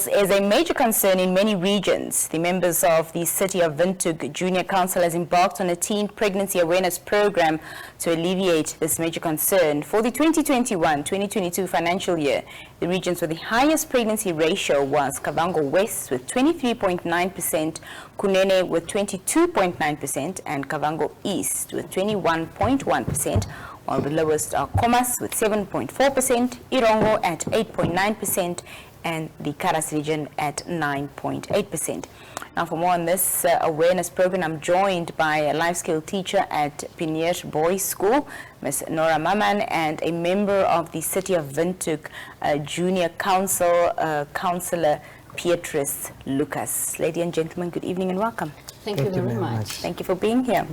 Is a major concern in many regions. The members of the City of Windhoek Junior Council has embarked on a teen pregnancy awareness program to alleviate this major concern. For the 2021-2022 financial year, the regions with the highest pregnancy ratio was Kavango West with 23.9%, Kunene with 22.9%, and Kavango East with 21.1%, while the lowest are Khomas with 7.4%, Irongo at 8.9%, and the Karas region at 9.8%. Now, for more on this awareness program, I'm joined by a life skill teacher at Pinier Boys School, Ms. Nora Maman, and a member of the City of Windhoek Junior Council, Councillor Beatrice Lucas. Ladies and gentlemen, good evening and welcome. Thank you very much. Thank you for being here.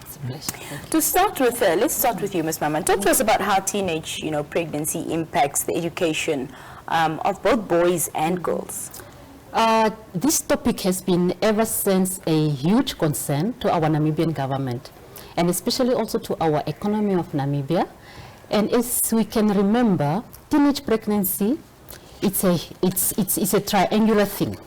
It's a pleasure. To start with, let's start with you, Ms. Maman. Talk to us about how teenage, pregnancy impacts the education of both boys and girls. This topic has been ever since a huge concern to our Namibian government, and especially also to our economy of Namibia. And as we can remember, teenage pregnancy, it's a triangular thing.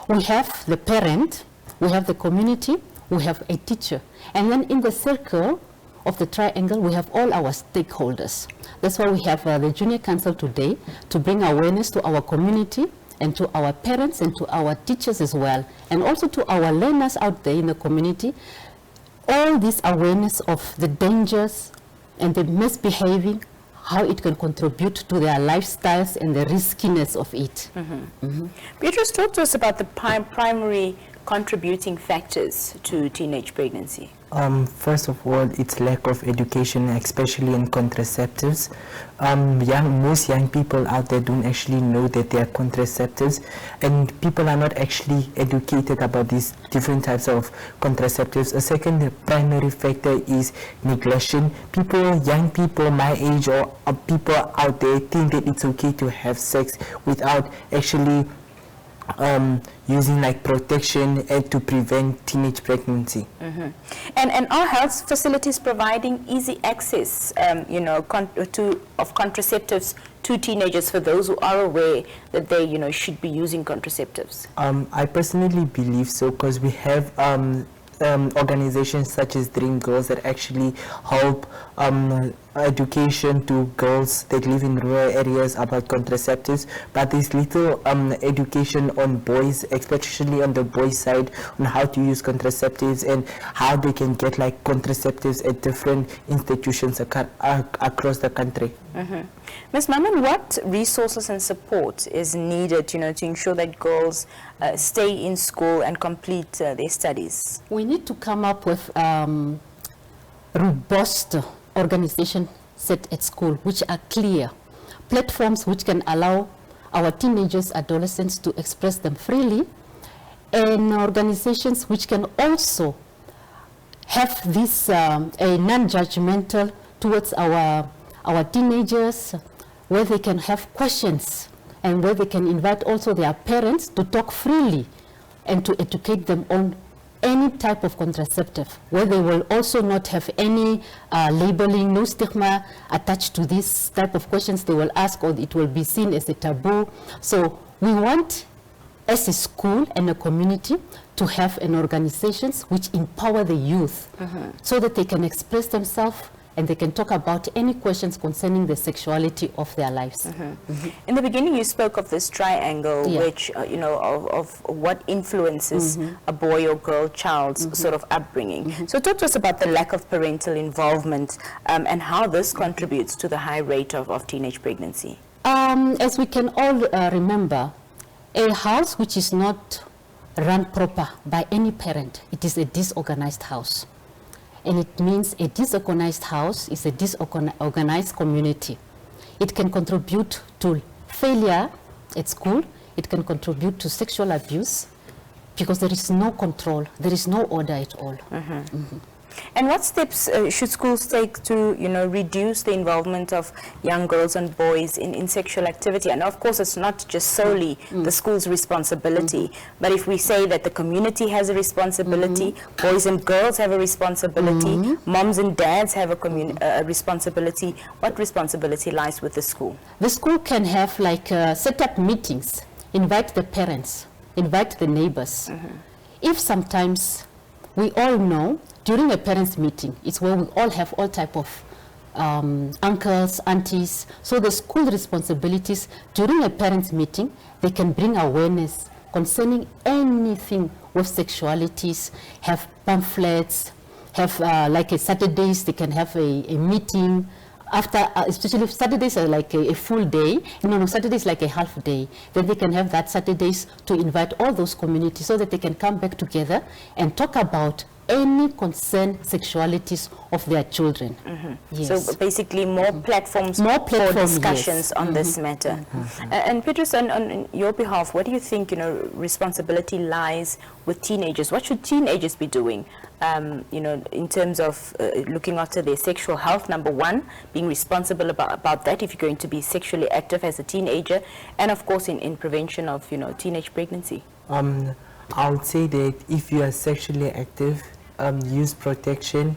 We have the parent, we have the community, we have a teacher, and then in the circle of the triangle, we have all our stakeholders. That's why we have the Junior Council today to bring awareness to our community and to our parents and to our teachers as well, and also to our learners out there in the community. All this awareness of the dangers and the misbehaving, how it can contribute to their lifestyles and the riskiness of it. Beatrice, talk to us about the primary contributing factors to teenage pregnancy. First of all, it's lack of education, especially in contraceptives. Most young people out there don't actually know that they are contraceptives, and people are not actually educated about these different types of contraceptives. A second primary factor is neglection. Young people my age or people out there think that it's okay to have sex without actually using like protection and to prevent teenage pregnancy. And are health facilities providing easy access, of contraceptives to teenagers for those who are aware that they, should be using contraceptives? I personally believe so, because we have organizations such as Dream Girls that actually help education to girls that live in rural areas about contraceptives, but there's little education on boys, especially on the boys side, on how to use contraceptives and how they can get like contraceptives at different institutions across the country. Ms. Maman, what resources and support is needed, to ensure that girls stay in school and complete their studies? We need to come up with robust organization set at school, which are clear, platforms which can allow our teenagers, adolescents to express them freely, and organizations which can also have this a non-judgmental towards our teenagers, where they can have questions and where they can invite also their parents to talk freely and to educate them on any type of contraceptive, where they will also not have any labeling, no stigma attached to this type of questions they will ask, or it will be seen as a taboo. So we want, as a school and a community, to have an organizations which empower the youth so that they can express themselves and they can talk about any questions concerning the sexuality of their lives. In the beginning, you spoke of this triangle, which, of what influences a boy or girl child's sort of upbringing. So talk to us about the lack of parental involvement and how this contributes to the high rate of teenage pregnancy. As we can all remember, a house which is not run proper by any parent, it is a disorganized house. And it means a disorganized house is a disorganized community. It can contribute to failure at school. It can contribute to sexual abuse, because there is no control, there is no order at all. And what steps should schools take to, reduce the involvement of young girls and boys in sexual activity? And of course, it's not just solely the school's responsibility, but if we say that the community has a responsibility, boys and girls have a responsibility, moms and dads have a responsibility, what responsibility lies with the school? The school can have like set up meetings invite the parents, invite the neighbors. If sometimes we all know during a parents' meeting, it's where we all have all type of uncles, aunties. So the school responsibilities during a parents' meeting, they can bring awareness concerning anything with sexualities, have pamphlets, have like a Saturdays, they can have a meeting. After, especially if Saturdays are like a full day, no, Saturdays like a half day, then they can have that Saturdays to invite all those communities so that they can come back together and talk about any concerned sexualities of their children. Yes. So basically more platforms for discussions on this matter. And Petrus, on your behalf, what do you think, responsibility lies with teenagers? What should teenagers be doing, in terms of looking after their sexual health, number one, being responsible about that if you're going to be sexually active as a teenager, and of course in prevention of, teenage pregnancy? I would say that if you are sexually active, use protection.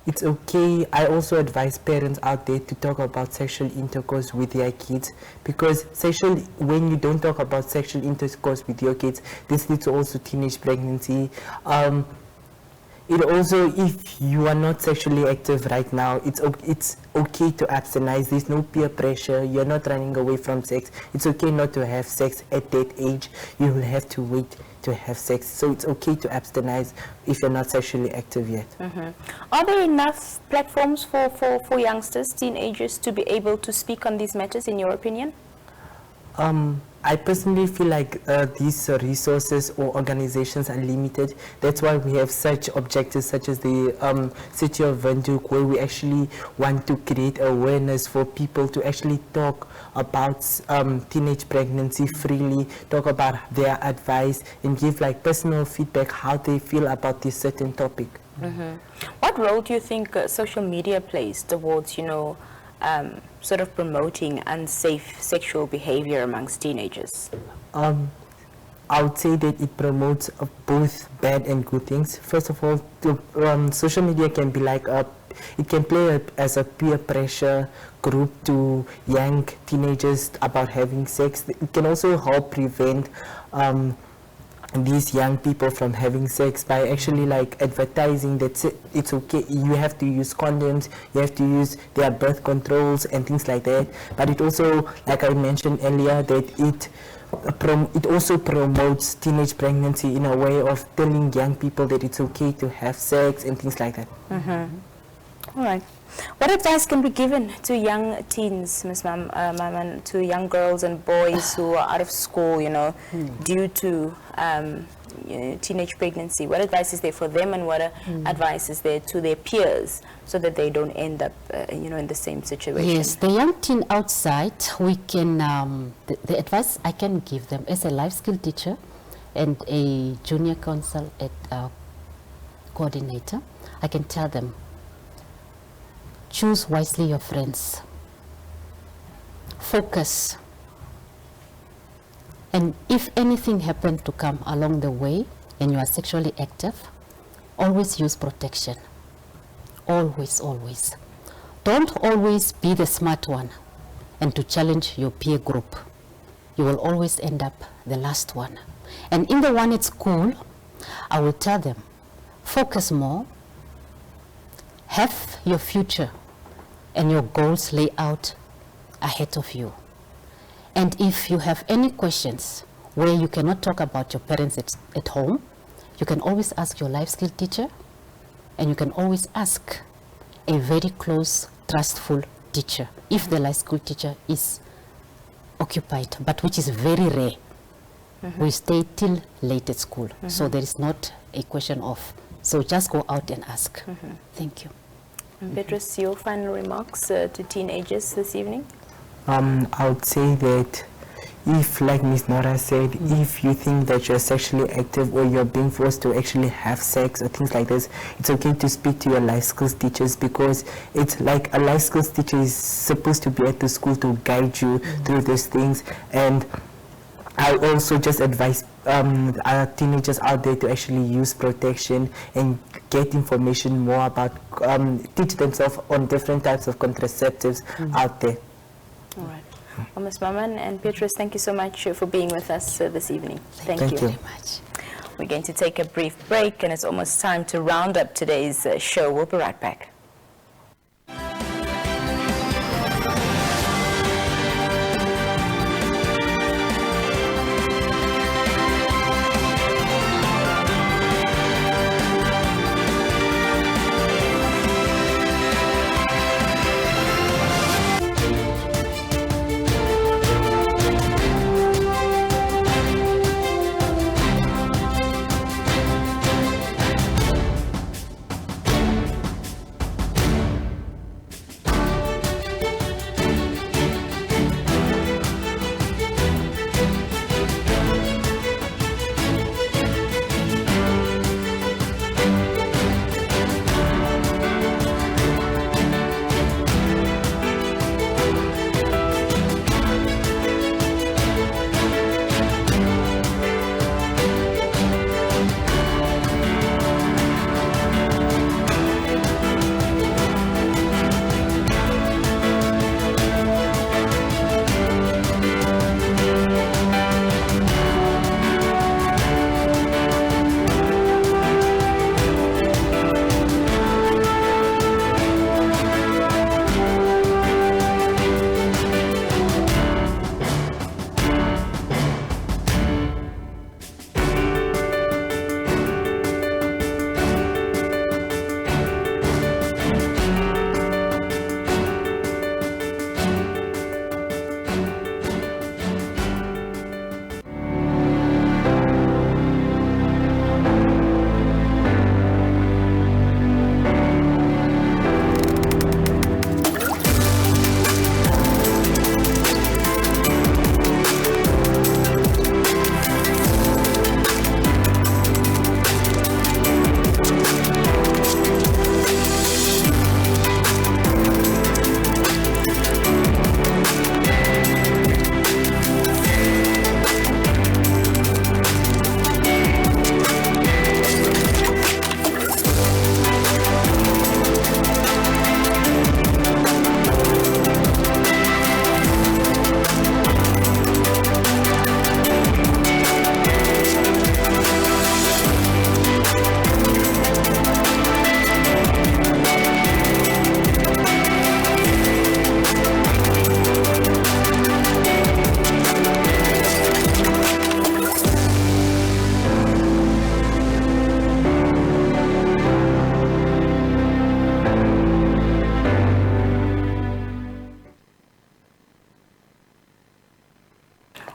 It's okay. I also advise parents out there to talk about sexual intercourse with their kids, because when you don't talk about sexual intercourse with your kids, this leads to also teenage pregnancy. It also, if you are not sexually active right now, it's okay to abstenize. There's no peer pressure. You're not running away from sex. It's okay not to have sex at that age. You will have to wait to have sex. So it's okay to abstenize if you're not sexually active yet. Are there enough platforms for youngsters, teenagers, to be able to speak on these matters, in your opinion? I personally feel like these resources or organizations are limited. That's why we have such objectives such as the City of Windhoek, where we actually want to create awareness for people to actually talk about teenage pregnancy freely, talk about their advice, and give like personal feedback how they feel about this certain topic. What role do you think social media plays towards, sort of promoting unsafe sexual behavior amongst teenagers? I would say that it promotes both bad and good things. First of all, social media can be like it can play as a peer pressure group to young teenagers about having sex. It can also help prevent these young people from having sex by actually like advertising that it's okay, you have to use condoms, you have to use their birth controls and things like that. But it also, like I mentioned earlier, that it also promotes teenage pregnancy in a way of telling young people that it's okay to have sex and things like that. All right. What advice can be given to young teens, Ms. Maman, to young girls and boys who are out of school, due to teenage pregnancy? What advice is there for them, and what advice is there to their peers so that they don't end up, in the same situation? Yes, the young teen outside, we can, the advice I can give them as a life skill teacher and a junior counsel at coordinator, I can tell them, choose wisely your friends. Focus. And if anything happened to come along the way and you are sexually active, always use protection. Always, always. Don't always be the smart one and to challenge your peer group. You will always end up the last one. And in the one at school, I will tell them, focus more, have your future and your goals lay out ahead of you. And if you have any questions where you cannot talk about your parents at home, you can always ask your life skill teacher, and you can always ask a very close, trustful teacher if the life skill teacher is occupied, but which is very rare. We stay till late at school, so there is not a question of, so just go out and ask. Thank you. Petrus, your final remarks to teenagers this evening? I would say that if, like Ms. Nora said, if you think that you're sexually active or you're being forced to actually have sex or things like this, it's okay to speak to your life skills teachers, because it's like a life skills teacher is supposed to be at the school to guide you through those things. And I also just advise our teenagers out there to actually use protection and get information more about, teach themselves on different types of contraceptives out there. All right. Well, Ms. Maman and Petrus, thank you so much for being with us this evening. Thank you very much. We're going to take a brief break, and it's almost time to round up today's show. We'll be right back.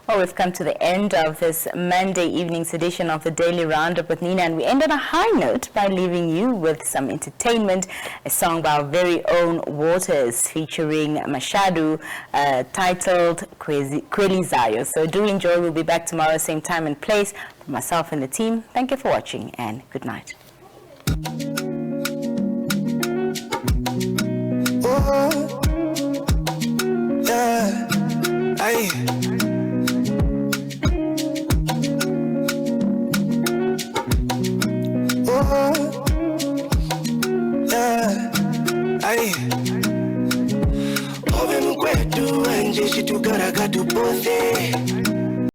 Well, we've come to the end of this Monday evening's edition of the Daily Roundup with Nina, and we end on a high note by leaving you with some entertainment, a song by our very own Waters featuring Mashadu, titled Kweli Zayo. So do enjoy. We'll be back tomorrow, same time and place. For myself and the team, thank you for watching and good night. Oh, yeah, Ove mkwetu anje shitukara katupothe